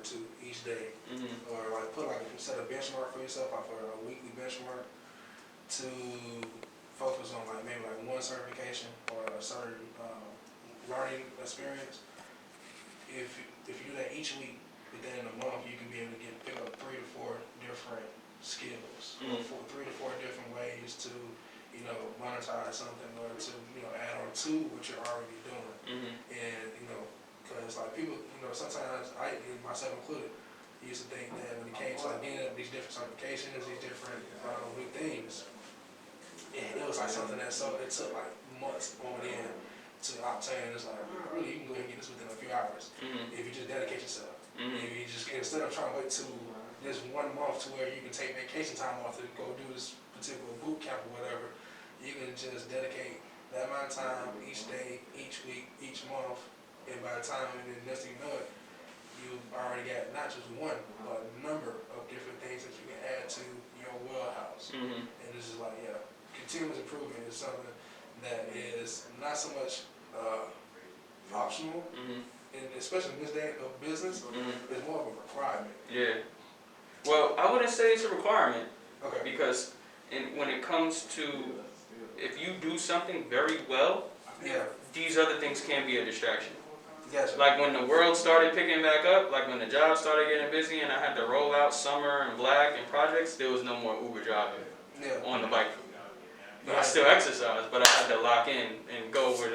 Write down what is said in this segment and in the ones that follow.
to each day, or like put like set a benchmark for yourself, like for a weekly benchmark to focus on like maybe like one certification or a certain learning experience. If you do that each week, within a month, you can be able to pick up 3 to 4 different skills, or 3 to 4 different ways to monetize something, or to add on to what you're already doing. And because like people, sometimes I, myself included, used to think that when it came to like getting these different certifications, these different new things, and it was like something that it took like months on end to obtain. It's like really you can go ahead and get this within a few hours if you just dedicate yourself. If you just instead of trying to wait to this 1 month to where you can take vacation time off to go do this particular boot camp or whatever, you can just dedicate that amount of time each day, each week, each month, and by the time and then next thing you know it, you've already got not just one, but a number of different things that you can add to your wheelhouse. And this is like, continuous improvement is something that is not so much optional, and especially in this day of business, it's more of a requirement. Yeah. Well, I wouldn't say it's a requirement. Okay. Because when it comes to, if you do something very well, these other things can be a distraction. Yes. Like when the world started picking back up, like when the jobs started getting busy and I had to roll out summer and black and projects, there was no more Uber driving on the bike. But I still exercise, but I had to lock in and go with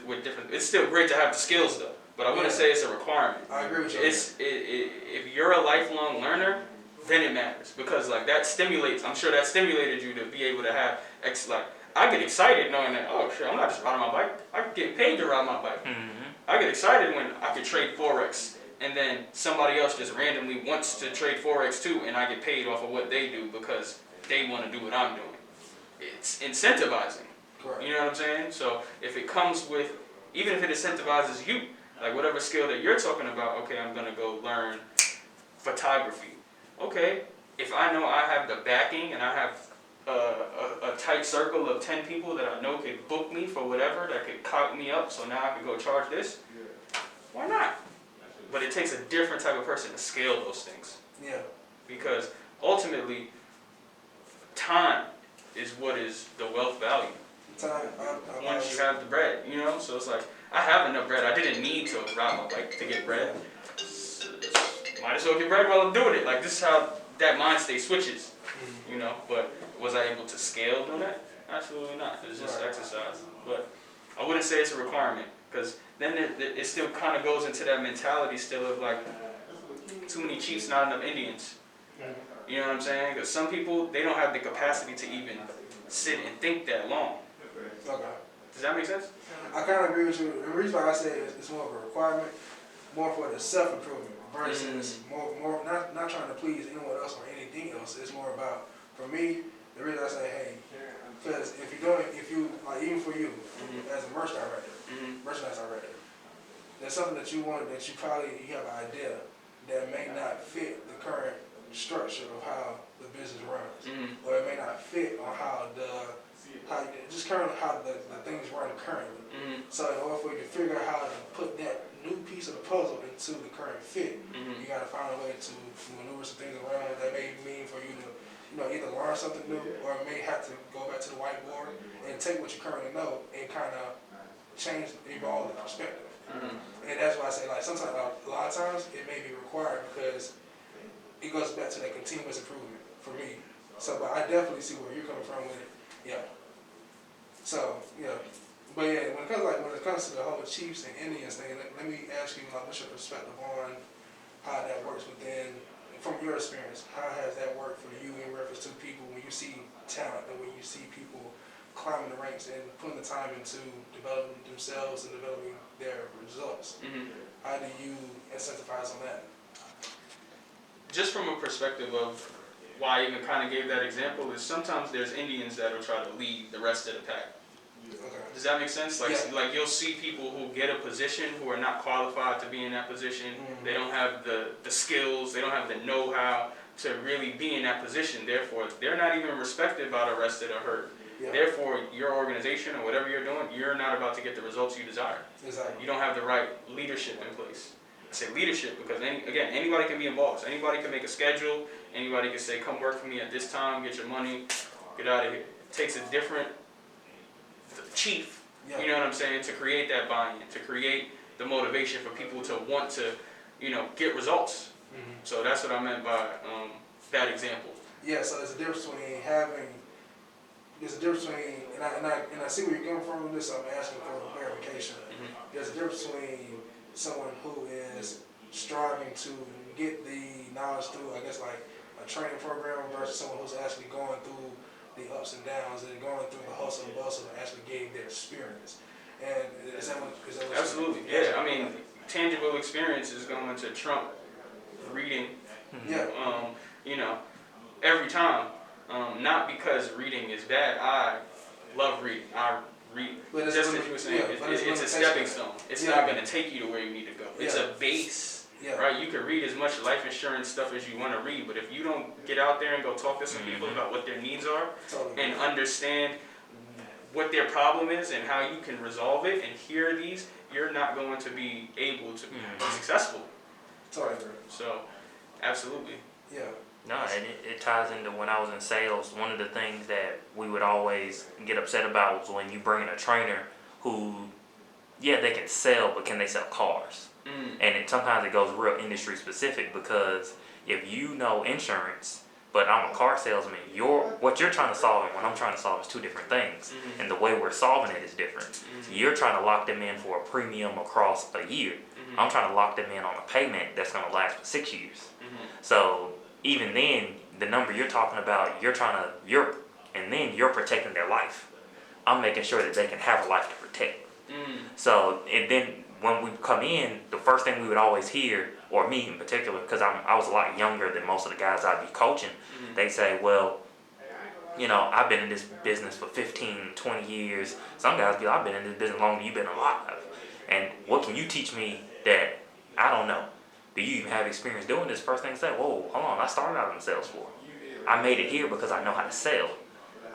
with different. It's still great to have the skills though, but I wouldn't say it's a requirement. I agree with you. If you're a lifelong learner, then it matters because like that stimulates. I'm sure that stimulated you to be able to have I get excited knowing that, oh shit, I'm not just riding my bike. I get paid to ride my bike. I get excited when I can trade Forex and then somebody else just randomly wants to trade Forex too and I get paid off of what they do because they want to do what I'm doing. It's incentivizing. Correct. You know what I'm saying? So if it comes with, even if it incentivizes you, like whatever skill that you're talking about, okay, I'm going to go learn photography. Okay, if I know I have the backing and I have a tight circle of 10 people that I know could book me for whatever, that could clout me up, so now I can go charge this, why not? But it takes a different type of person to scale those things. Yeah. Because ultimately, time is what is the wealth value. Time. Once you have the bread, so it's like, I have enough bread. I didn't need to ride my bike to get bread. Might as well get bread while I'm doing it. Like, this is how that mind state switches, But was I able to scale doing that? Absolutely not. It's just exercise. But I wouldn't say it's a requirement because then it still kind of goes into that mentality still of like, too many chiefs, not enough Indians. You know what I'm saying? Because some people, they don't have the capacity to even sit and think that long. Okay. Does that make sense? I kind of agree with you. The reason why I say it's more of a requirement, more for the self-improvement versus more not trying to please anyone else or anything else. It's more about, for me, the reason I say, hey, because if you like even for you as a merchandise director, there's something that you want that you have an idea that may not fit the current structure of how the business runs, or it may not fit on how the things run currently. So in order for you to figure out how to put that new piece of the puzzle into the current fit, you got to find a way to maneuver some things around that may mean for you to either learn something new or may have to go back to the whiteboard and take what you currently know and kind of evolve the perspective. And that's why I say, like, sometimes, a lot of times, it may be required because it goes back to that continuous improvement for me. So, but I definitely see where you're coming from with it. Yeah. So, yeah. But yeah, when it comes to the whole Chiefs and Indians thing, let me ask you, like, what's your perspective on how that works from your experience? How has that worked for you in reference to people when you see talent and when you see people climbing the ranks and putting the time into developing themselves and developing their results? How do you incentivize on that? Just from a perspective of why I even kind of gave that example is sometimes there's Indians that will try to lead the rest of the pack. Okay. Does that make sense? Like you'll see people who get a position who are not qualified to be in that position. They don't have the skills, they don't have the know-how to really be in that position. Therefore, they're not even respected by the rest of the herd. Yeah. Therefore, your organization or whatever you're doing, you're not about to get the results you desire. Exactly. You don't have the right leadership in place. say leadership, because anybody can be a boss. Anybody can make a schedule. Anybody can say, come work for me at this time, get your money, get out of here. It takes a different chief, you know what I'm saying, to create that buy-in, to create the motivation for people to want to, get results. So that's what I meant by that example. Yeah, so there's a difference between and I see where you're coming from with this, so I'm asking for clarification. There's a difference between someone who is striving to get the knowledge through, I guess, like a training program versus someone who's actually going through the ups and downs and going through the hustle and bustle and actually getting their experience. And is that what Absolutely, yeah. I mean, tangible experience is going to trump reading. Every time. Not because reading is bad. I love reading. I read. Just as you were saying, it's a stepping stone. It's not going to take you to where you need to go. It's a base, right? You can read as much life insurance stuff as you want to read, but if you don't get out there and go talk to some people about what their needs are and understand what their problem is and how you can resolve it and hear these, you're not going to be able to be successful. So, absolutely. Yeah. No, and it ties into when I was in sales. One of the things that we would always get upset about was when you bring in a trainer who, they can sell, but can they sell cars? And sometimes it goes real industry specific, because if you know insurance, but I'm a car salesman, what you're trying to solve and what I'm trying to solve is two different things. And the way we're solving it is different. So you're trying to lock them in for a premium across a year. I'm trying to lock them in on a payment that's going to last for 6 years. So even then, the number you're talking about, you're protecting their life. I'm making sure that they can have a life to protect. So, and then when we come in, the first thing we would always hear, or me in particular, because I was a lot younger than most of the guys I'd be coaching, they say, well, I've been in this business for 15, 20 years. Some guys be like, I've been in this business longer than you've been alive. And what can you teach me that I don't know? Do you even have experience doing this? First thing to say, whoa, hold on, I started out in the sales floor. I made it here because I know how to sell.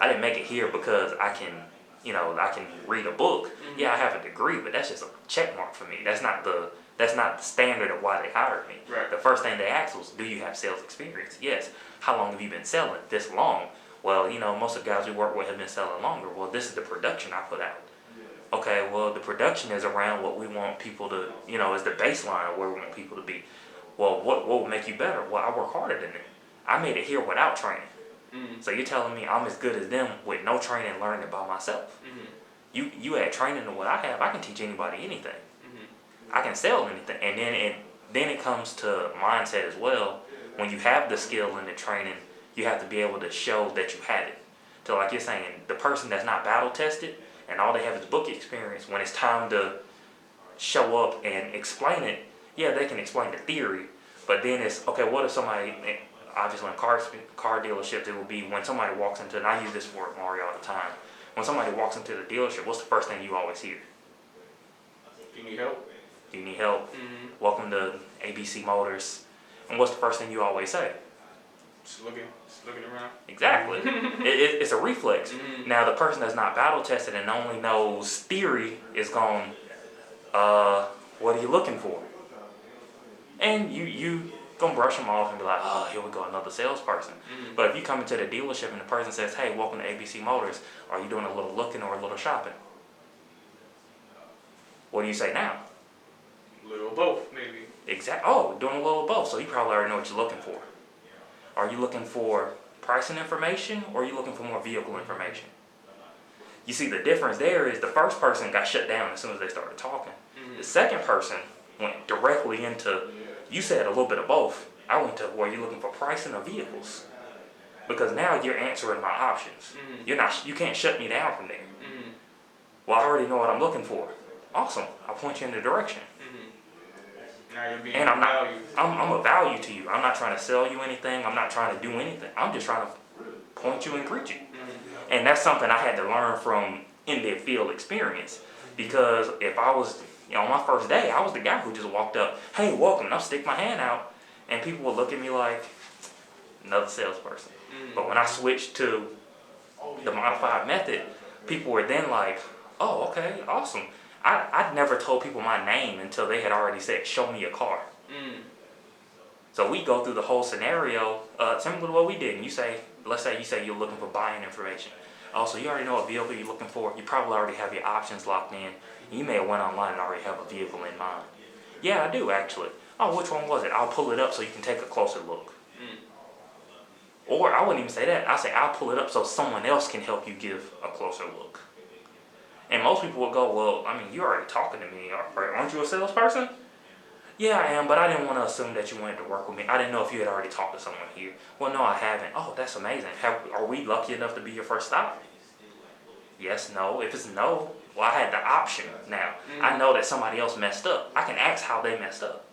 I didn't make it here because I can read a book. Yeah, I have a degree, but that's just a check mark for me. That's not the standard of why they hired me. Right. The first thing they asked was, do you have sales experience? Yes. How long have you been selling? This long. Well, most of the guys we work with have been selling longer. Well, this is the production I put out. Okay, well, the production is around what we want people to, is the baseline of where we want people to be. Well, what will make you better? Well, I work harder than them. I made it here without training. So you're telling me I'm as good as them with no training, learning it by myself. You add training to what I have, I can teach anybody anything. I can sell anything. And then it comes to mindset as well. When you have the skill and the training, you have to be able to show that you have it. So like you're saying, the person that's not battle tested and all they have is book experience, when it's time to show up and explain it, they can explain the theory, but then it's, okay, what if somebody, obviously in car dealerships, it will be when somebody walks into, and I use this for Mario all the time, when somebody walks into the dealership, what's the first thing you always hear? Do you need help? Do you need help? Welcome to ABC Motors. And what's the first thing you always say? Just looking around. Exactly. It's a reflex. Now, the person that's not battle tested and only knows theory is going, what are you looking for? And you gonna brush them off and be like, oh, here we go, another salesperson. But if you come into the dealership and the person says, hey, welcome to ABC Motors, are you doing a little looking or a little shopping? What do you say now? A little of both, maybe. Doing a little of both. So you probably already know what you're looking for. Are you looking for pricing information or are you looking for more vehicle information? You see, the difference there is the first person got shut down as soon as they started talking. The second person went directly into, you said a little bit of both. I went to where you're looking for pricing of vehicles. Because now you're answering my options. You can't shut me down from there. Well, I already know what I'm looking for. Awesome. I'll point you in the direction. Now you're being and valued. I'm a value to you. I'm not trying to sell you anything. I'm not trying to do anything. I'm just trying to point you and greet you. And that's something I had to learn from in the field experience. Because if I was, on my first day, I was the guy who just walked up, hey, welcome, and I'll stick my hand out. And people would look at me like another salesperson. But when I switched to the modified method, people were then like, oh, okay, awesome. I'd never told people my name until they had already said, show me a car. So we go through the whole scenario, similar to what we did. And you say, let's say you say you're looking for buying information. Also, you already know what vehicle you're looking for. You probably already have your options locked in. You may have went online and already have a vehicle in mind. Yeah, I do actually. Oh, which one was it? I'll pull it up so you can take a closer look. Or I wouldn't even say that. I say I'll pull it up so someone else can help you give a closer look. And most people will go, well, I mean, you're already talking to me. Aren't you a salesperson? Yeah, I am, but I didn't want to assume that you wanted to work with me. I didn't know if you had already talked to someone here. Well, no, I haven't. Oh, that's amazing. Are we lucky enough to be your first stop? Yes, no. If it's no, well, I had the option now. I know that somebody else messed up. I can ask how they messed up.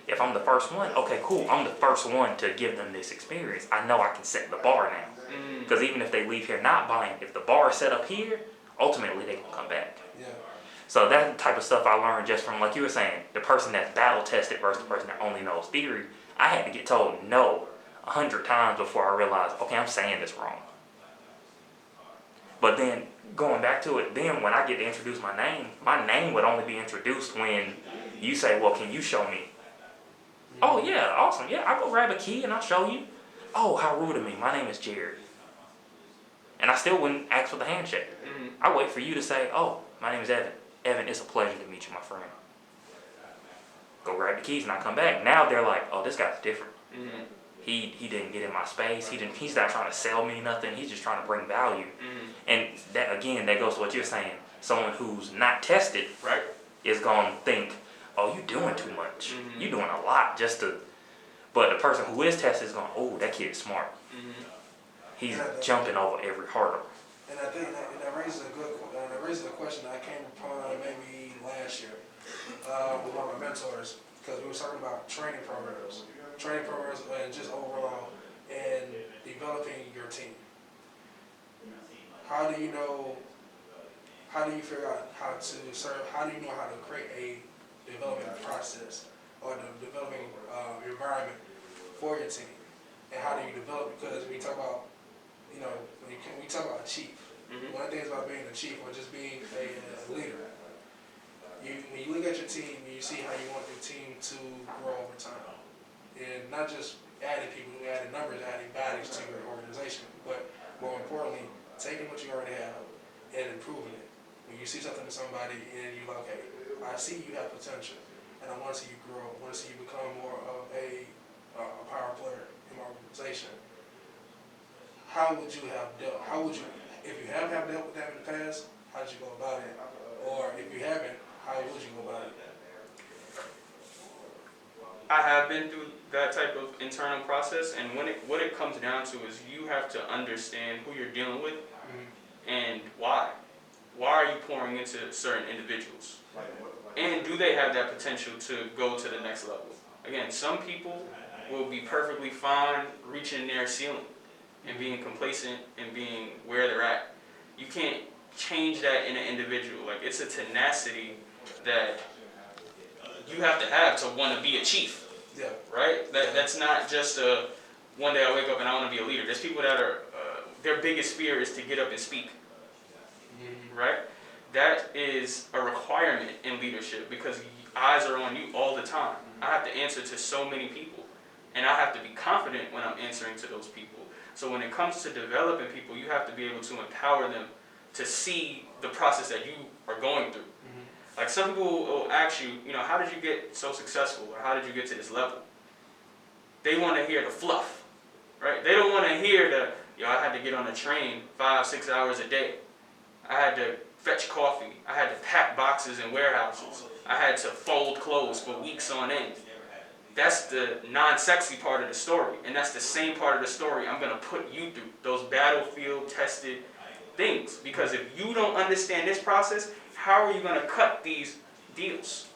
If I'm the first one, okay, cool. I'm the first one to give them this experience. I know I can set the bar now. Because even if they leave here not buying, if the bar is set up here, ultimately they can come back. Yeah. So that type of stuff I learned just from, like you were saying, the person that's battle tested versus the person that only knows theory. I had to get told no 100 times before I realized, okay, I'm saying this wrong. But then going back to it, then when I get to introduce my name would only be introduced when you say, well, can you show me? Oh yeah, awesome. Yeah, I'll go grab a key and I'll show you. Oh, how rude of me. My name is Jared. And I still wouldn't ask for the handshake. I wait for you to say, oh, my name is Evan. Evan, it's a pleasure to meet you, my friend. Go grab the keys and I come back. Now they're like, oh, this guy's different. He didn't get in my space. He's not trying to sell me nothing. He's just trying to bring value. And that again, that goes to what you're saying. Someone who's not tested, right, is gonna think, oh, you doing too much. You doing a lot just to. But the person who is tested is going, oh, that kid is smart. He's jumping over every hurdle. And I think that raises a question that I came upon maybe last year with one of my mentors, because we were talking about training programs and just overall and developing your team. How do you figure out how to serve? How do you know how to create a development process or the developing environment for your team? And how do you develop? Because when you talk about, when we talk about a chief, one of the things about being a chief or just being a leader, when you look at your team, you see how you want your team to grow over time. And not just adding people, adding numbers, adding bodies to your organization, but more importantly, taking what you already have and improving it. When you see something in somebody and you're like, okay, I see you have potential, and I want to see you grow. I want to see you become more of a power player in my organization. How would you, if you have dealt with that in the past, how did you go about it? Or if you haven't, how would you go about it? I have been through that type of internal process, and what it comes down to is you have to understand who you're dealing with and why. Why are you pouring into certain individuals? And do they have that potential to go to the next level? Again, some people will be perfectly fine reaching their ceiling and being complacent and being where they're at. You can't change that in an individual. Like, it's a tenacity that you have to want to be a chief. Yeah. Right? That's not just a one day I wake up and I want to be a leader. There's people that are their biggest fear is to get up and speak. Right? That is a requirement in leadership because eyes are on you all the time. I have to answer to so many people, and I have to be confident when I'm answering to those people. So when it comes to developing people, you have to be able to empower them to see the process that you are going through. Like, some people will ask you, how did you get so successful, or how did you get to this level? They want to hear the fluff, right? They don't want to hear I had to get on a train 5-6 hours a day. I had to fetch coffee. I had to pack boxes in warehouses. I had to fold clothes for weeks on end. That's the non-sexy part of the story, and that's the same part of the story I'm going to put you through, those battlefield-tested things. Because if you don't understand this process, how are you going to cut these deals?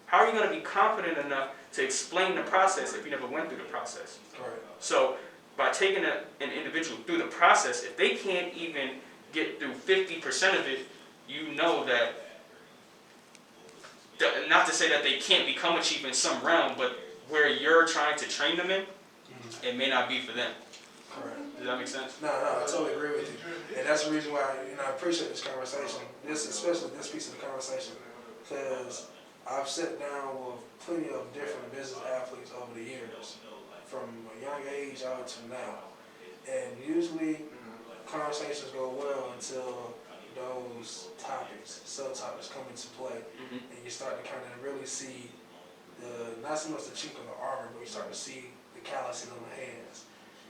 How are you going to be confident enough to explain the process if you never went through the process? Correct. So by taking an individual through the process, if they can't even get through 50% of it, you know that, not to say that they can't become a chief in some realm, but where you're trying to train them in, it may not be for them. Correct. Does that make sense? No, I totally agree with you. And that's the reason why, I appreciate this conversation, especially this piece of the conversation, because I've sat down with plenty of different business athletes over the years, from a young age out to now. And usually conversations go well until those topics, subtopics come into play, and you start to kind of really see not so much the chink of the armor, but you start to see the calluses on the hands.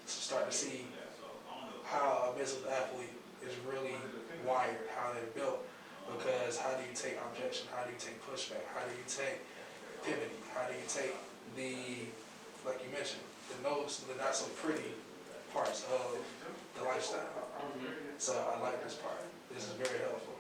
You start to see how a business athlete is really wired, how they're built. Because how do you take objection? How do you take pushback? How do you take pivoting? How do you take like you mentioned, the not so pretty parts of the lifestyle? So I like this part. This is very helpful.